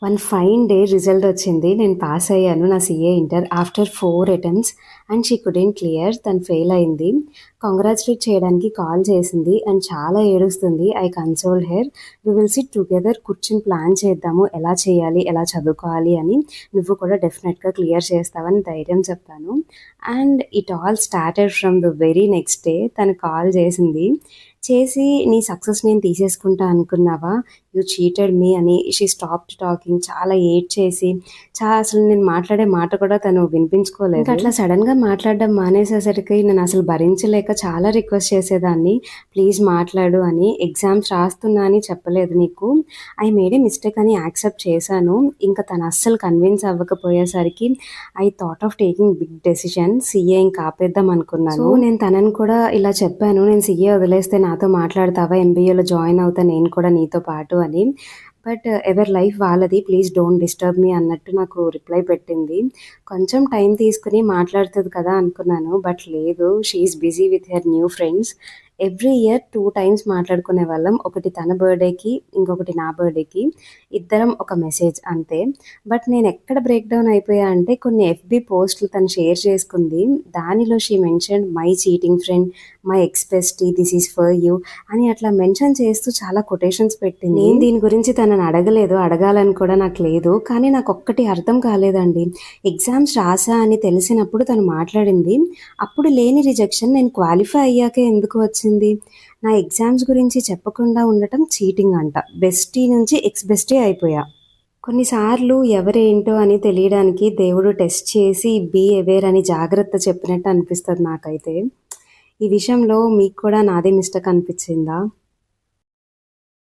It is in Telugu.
వన్ ఫైన్ డే రిజల్ట్ వచ్చింది. నేను పాస్ అయ్యాను నా CA inter after 4 attempts and she couldn't clear. తను ఫెయిల్ అయింది. కంగ్రాచులేట్ చేయడానికి కాల్ చేసింది అండ్ చాలా ఏడుస్తుంది. I consoled her. We will sit together, కూర్చొని ప్లాన్ చేద్దాము ఎలా చేయాలి, ఎలా చదువుకోవాలి అని. నువ్వు కూడా డెఫినెట్గా క్లియర్ చేస్తావని ధైర్యం చెప్పాను. And it all started from the very next day. తను కాల్ చేసి నీ సక్సెస్ నేను తీసేసుకుంటా అనుకున్నావా, యూ చీటెడ్ మీ అని షీ స్టాప్డ్ టాకింగ్. చాలా చేసి అసలు నేను మాట్లాడే మాట కూడా తను వినిపించుకోలేదు. అట్లా సడన్గా మాట్లాడడం మానేసేసరికి నేను అసలు భరించలేక చాలా రిక్వెస్ట్ చేసేదాన్ని, ప్లీజ్ మాట్లాడు అని. ఎగ్జామ్స్ రాస్తున్నా అని చెప్పలేదు నీకు, ఐ మేడ్ ఏ మిస్టేక్ అని యాక్సెప్ట్ చేశాను. ఇంకా తను అస్సలు కన్విన్స్ అవ్వకపోయేసరికి I thought of taking big decision. CA ఇంకా ఆపేద్దాం అనుకున్నాను. సో నేను తనని కూడా ఇలా చెప్పాను, నేను సీఏ వదిలేస్తే నాతో మాట్లాడతావా, ఎంబీఏలో జాయిన్ అవుతా నేను కూడా నీతో పాటు అని. బట్ ఎవరి లైఫ్ వాళ్ళది, ప్లీజ్ డోంట్ డిస్టర్బ్ మీ అన్నట్టు నాకు రిప్లై పెట్టింది. కొంచెం టైం తీసుకుని మాట్లాడుతుంది కదా అనుకున్నాను, బట్ లేదు, she's busy with her new friends. Every year 2 times మాట్లాడుకునే వాళ్ళం. ఒకటి తన బర్త్డేకి, ఇంకొకటి నా బర్త్డేకి. ఇద్దరం ఒక మెసేజ్ అంతే. బట్ నేను ఎక్కడ బ్రేక్ డౌన్ అయిపోయా అంటే, కొన్ని ఎఫ్బి పోస్టులు తను షేర్ చేసుకుంది. దానిలో she mention my cheating friend, my ex bestie, this is for you అని అట్లా మెన్షన్ చేస్తూ చాలా కొటేషన్స్ పెట్టింది. నేను దీని గురించి తనని అడగలేదు, అడగాలని కూడా నాకు లేదు. కానీ నాకు ఒక్కటి అర్థం కాలేదండి. ఎగ్జామ్స్ రాసా అని తెలిసినప్పుడు తను మాట్లాడింది, అప్పుడు లేని రిజెక్షన్ నేను క్వాలిఫై అయ్యాకే ఎందుకు వచ్చింది? నా ఎగ్జామ్స్ గురించి చెప్పకుండా ఉండటం చీటింగ్ అంట. బెస్టీ నుంచి ఎక్స్ బెస్టీ అయిపోయా. కొన్నిసార్లు ఎవరేంటో అని తెలియడానికి దేవుడు టెస్ట్ చేసి బీ అవేర్ అని జాగ్రత్త చెప్పినట్టు అనిపిస్తుంది నాకైతే. ఈ విషయంలో మీకు కూడా నాదే మిస్టేక్ అనిపించిందా?